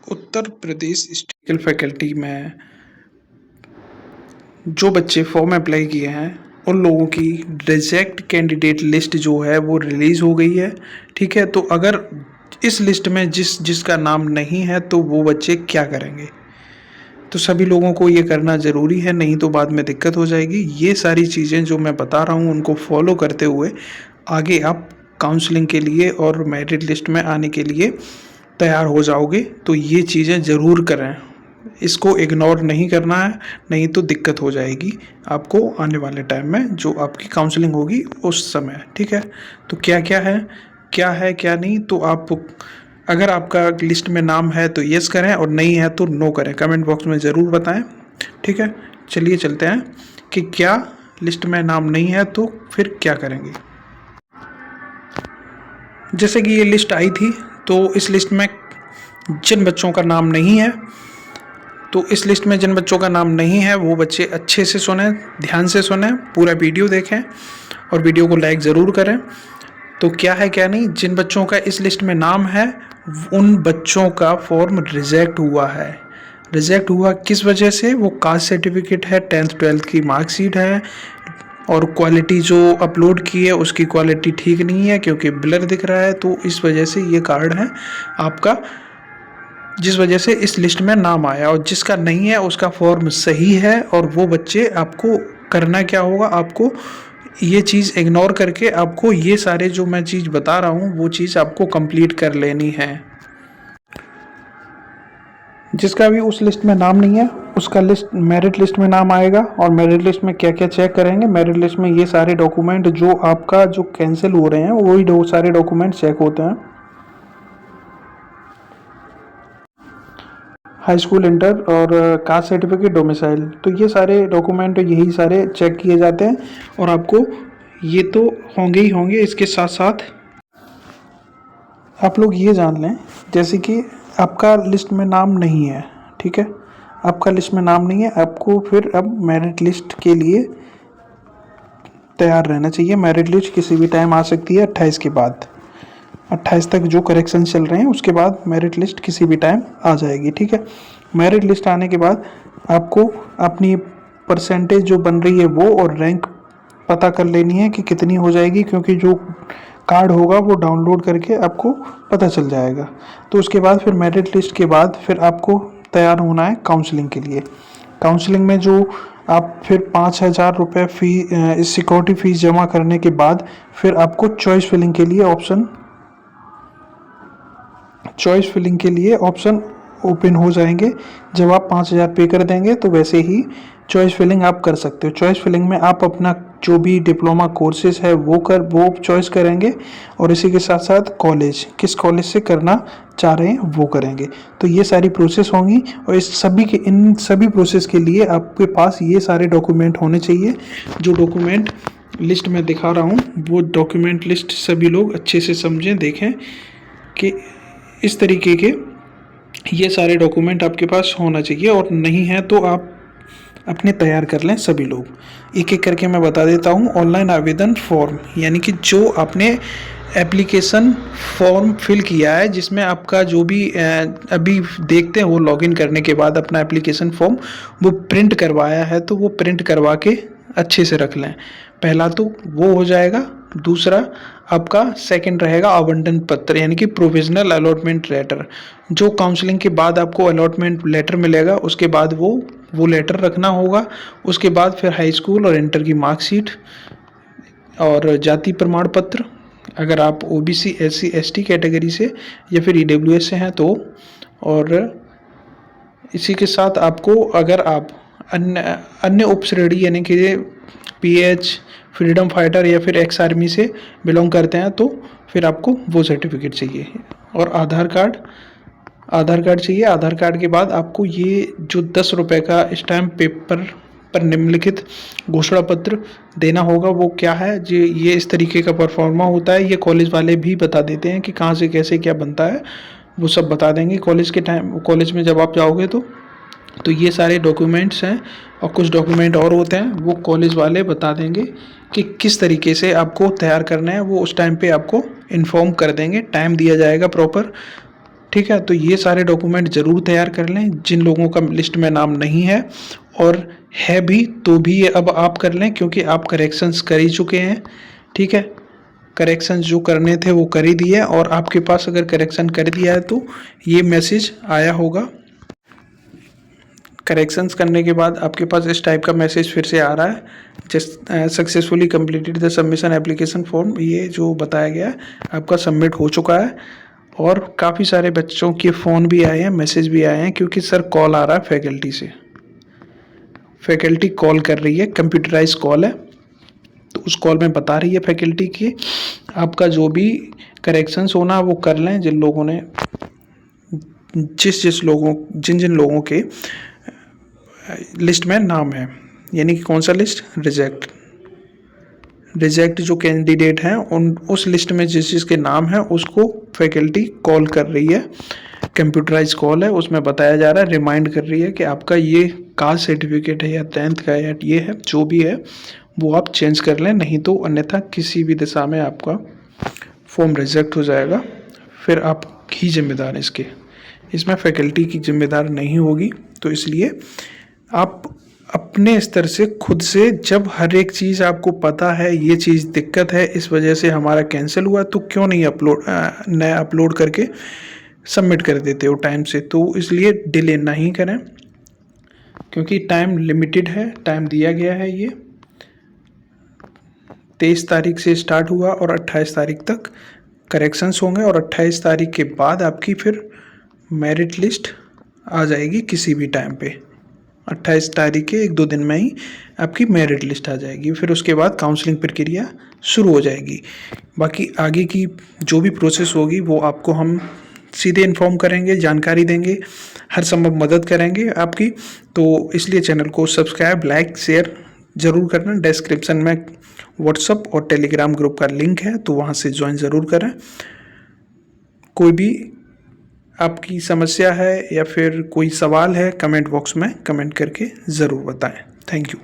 Uttar Pradesh statical faculty में जो बच्चे फॉर्म अप्लाई किए हैं उन लोगों की रिजेक्ट कैंडिडेट लिस्ट जो है वो रिलीज़ हो गई है। ठीक है, तो अगर इस लिस्ट में जिसका नाम नहीं है तो वो बच्चे क्या करेंगे? तो सभी लोगों को ये करना ज़रूरी है, नहीं तो बाद में दिक्कत हो जाएगी। ये सारी चीज़ें जो मैं बता रहा हूँ उनको फॉलो करते हुए आगे आप काउंसलिंग के लिए और मेरिट लिस्ट में आने के लिए तैयार हो जाओगे। तो ये चीज़ें ज़रूर करें, इसको इग्नोर नहीं करना है, नहीं तो दिक्कत हो जाएगी आपको आने वाले टाइम में जो आपकी काउंसलिंग होगी उस समय। ठीक है, तो क्या क्या नहीं, तो आप अगर आपका लिस्ट में नाम है तो यस करें और नहीं है तो नो करें, कमेंट बॉक्स में ज़रूर बताएं। ठीक है, चलिए चलते हैं कि क्या लिस्ट में नाम नहीं है तो फिर क्या करेंगे। जैसे कि ये लिस्ट आई थी, तो इस लिस्ट में जिन बच्चों का नाम नहीं है, तो इस लिस्ट में जिन बच्चों का नाम नहीं है वो बच्चे अच्छे से सुने, ध्यान से सुने, पूरा वीडियो देखें और वीडियो को लाइक ज़रूर करें। तो क्या है क्या नहीं, जिन बच्चों का इस लिस्ट में नाम है उन बच्चों का फॉर्म रिजेक्ट हुआ है। रिजेक्ट हुआ किस वजह से? वो कास्ट सर्टिफिकेट है, 10th 12th की मार्कशीट है और क्वालिटी जो अपलोड की है उसकी क्वालिटी ठीक नहीं है क्योंकि ब्लर दिख रहा है। तो इस वजह से ये कार्ड है आपका, जिस वजह से इस लिस्ट में नाम आया, और जिसका नहीं है उसका फॉर्म सही है। और वो बच्चे, आपको करना क्या होगा, आपको ये चीज़ इग्नोर करके आपको ये सारे जो मैं चीज़ बता रहा हूँ वो चीज़ आपको कंप्लीट कर लेनी है। जिसका भी उस लिस्ट में नाम नहीं है उसका लिस्ट मेरिट लिस्ट में नाम आएगा। और मेरिट लिस्ट में क्या क्या चेक करेंगे? मेरिट लिस्ट में ये सारे डॉक्यूमेंट जो आपका जो कैंसिल हो रहे हैं वही सारे डॉक्यूमेंट चेक होते हैं। हाई स्कूल, इंटर और कास्ट सर्टिफिकेट, डोमिसाइल, तो ये सारे डॉक्यूमेंट यही सारे चेक किए जाते हैं। और आपको ये तो होंगे ही होंगे, इसके साथ साथ आप लोग ये जान लें जैसे कि आपका लिस्ट में नाम नहीं है। ठीक है, आपका लिस्ट में नाम नहीं है, आपको फिर अब मेरिट लिस्ट के लिए तैयार रहना चाहिए। मेरिट लिस्ट किसी भी टाइम आ सकती है 28 के बाद, 28 तक जो करेक्शन चल रहे हैं उसके बाद मेरिट लिस्ट किसी भी टाइम आ जाएगी। ठीक है, मेरिट लिस्ट आने के बाद आपको अपनी परसेंटेज जो बन रही है वो और रैंक पता कर लेनी है कि कितनी हो जाएगी, क्योंकि जो कार्ड होगा वो डाउनलोड करके आपको पता चल जाएगा। तो उसके बाद फिर मेरिट लिस्ट के बाद फिर आपको तैयार होना है काउंसलिंग के लिए। काउंसलिंग में जो आप फिर 5,000 रुपये सिक्योरिटी फीस जमा करने के बाद फिर आपको चॉइस फिलिंग के लिए ऑप्शन ओपन हो जाएंगे। जब आप 5,000 पे कर देंगे तो वैसे ही चॉइस फिलिंग आप कर सकते हो। चॉइस फिलिंग में आप अपना जो भी डिप्लोमा कोर्सेज है वो चॉइस करेंगे और इसी के साथ साथ कॉलेज, किस कॉलेज से करना चाह रहे हैं वो करेंगे। तो ये सारी प्रोसेस होंगी और इन सभी प्रोसेस के लिए आपके पास ये सारे डॉक्यूमेंट होने चाहिए। जो डॉक्यूमेंट लिस्ट में दिखा रहा हूँ वो डॉक्यूमेंट लिस्ट सभी लोग अच्छे से समझें, देखें कि इस तरीके के ये सारे डॉक्यूमेंट आपके पास होना चाहिए। और नहीं है तो आप अपने तैयार कर लें सभी लोग। एक एक करके मैं बता देता हूँ। ऑनलाइन आवेदन फॉर्म, यानी कि जो आपने एप्लीकेशन फॉर्म फिल किया है जिसमें आपका जो भी अभी देखते हैं वो लॉगिन करने के बाद अपना एप्लीकेशन फॉर्म वो प्रिंट करवाया है तो वो प्रिंट करवा के अच्छे से रख लें। पहला तो वो हो जाएगा। दूसरा आपका सेकंड रहेगा आवंटन पत्र, यानी कि प्रोविजनल अलॉटमेंट लेटर। जो काउंसलिंग के बाद आपको अलॉटमेंट लेटर मिलेगा उसके बाद वो लेटर रखना होगा। उसके बाद फिर हाई स्कूल और इंटर की मार्कशीट और जाति प्रमाण पत्र, अगर आप ओबीसी एससी एसटी कैटेगरी से या फिर ईडब्ल्यूएस से हैं तो। और इसी के साथ आपको, अगर आप अन्य उपश्रेणी यानी कि पीएच, फ्रीडम फाइटर या फिर एक्स आर्मी से बिलोंग करते हैं तो फिर आपको वो सर्टिफिकेट चाहिए। और आधार कार्ड चाहिए। आधार कार्ड के बाद आपको ये जो 10 रुपये का स्टैम्प पेपर पर निम्नलिखित घोषणा पत्र देना होगा। वो क्या है जी? ये इस तरीके का परफॉर्मा होता है। ये कॉलेज वाले भी बता देते हैं कि कहाँ से कैसे क्या बनता है, वो सब बता देंगे कॉलेज में जब आप जाओगे तो ये सारे डॉक्यूमेंट्स हैं। और कुछ डॉक्यूमेंट और होते हैं वो कॉलेज वाले बता देंगे कि किस तरीके से आपको तैयार करना है। वो उस टाइम पे आपको इन्फॉर्म कर देंगे, टाइम दिया जाएगा प्रॉपर। ठीक है, तो ये सारे डॉक्यूमेंट ज़रूर तैयार कर लें। जिन लोगों का लिस्ट में नाम नहीं है और है भी तो भी ये अब आप कर लें, क्योंकि आप करेक्शंस कर ही चुके हैं। ठीक है, करेक्शंस जो करने थे वो कर ही दिए, और आपके पास अगर करेक्शन कर दिया है तो ये मैसेज आया होगा। करेक्शंस करने के बाद आपके पास इस टाइप का मैसेज फिर से आ रहा है, just successfully completed the submission application form. ये जो बताया गया है आपका सबमिट हो चुका है। और काफ़ी सारे बच्चों के फ़ोन भी आए हैं, मैसेज भी आए हैं, क्योंकि सर कॉल आ रहा है फैकल्टी से। फैकल्टी कॉल कर रही है, कंप्यूटराइज कॉल है, तो उस कॉल में बता रही है फैकल्टी कि आपका जो भी करेक्शंस होना वो कर लें। जिन लोगों ने जिन जिन लोगों के लिस्ट में नाम है, यानी कि कौन सा लिस्ट, रिजेक्ट जो कैंडिडेट हैं उस लिस्ट में जिस जिसके नाम है उसको फैकल्टी कॉल कर रही है। कंप्यूटराइज कॉल है, उसमें बताया जा रहा है, रिमाइंड कर रही है कि आपका ये कास्ट सर्टिफिकेट है या 10th का या ये है जो भी है वो आप चेंज कर लें, नहीं तो अन्यथा किसी भी दिशा में आपका फॉर्म रिजेक्ट हो जाएगा। फिर आप ही जिम्मेदार हैं इसमें फैकल्टी की जिम्मेदार नहीं होगी। तो इसलिए आप अपने स्तर से खुद से, जब हर एक चीज़ आपको पता है ये चीज़ दिक्कत है इस वजह से हमारा कैंसिल हुआ, तो क्यों नहीं नया अपलोड करके सबमिट कर देते हो टाइम से। तो इसलिए डिले नहीं करें, क्योंकि टाइम लिमिटेड है, टाइम दिया गया है। ये 23 तारीख से स्टार्ट हुआ और 28 तारीख तक करेक्शंस होंगे, और 28 तारीख के बाद आपकी फिर मेरिट लिस्ट आ जाएगी किसी भी टाइम पे। 28 तारीख के 1-2 दिन में ही आपकी मेरिट लिस्ट आ जाएगी। फिर उसके बाद काउंसलिंग प्रक्रिया शुरू हो जाएगी। बाकी आगे की जो भी प्रोसेस होगी वो आपको हम सीधे इन्फॉर्म करेंगे, जानकारी देंगे, हर संभव मदद करेंगे आपकी। तो इसलिए चैनल को सब्सक्राइब, लाइक, शेयर ज़रूर करना। डिस्क्रिप्शन में व्हाट्सअप और टेलीग्राम ग्रुप का लिंक है, तो वहाँ से ज्वाइन ज़रूर करें। कोई भी आपकी समस्या है या फिर कोई सवाल है, कमेंट बॉक्स में कमेंट करके ज़रूर बताएं। Thank you.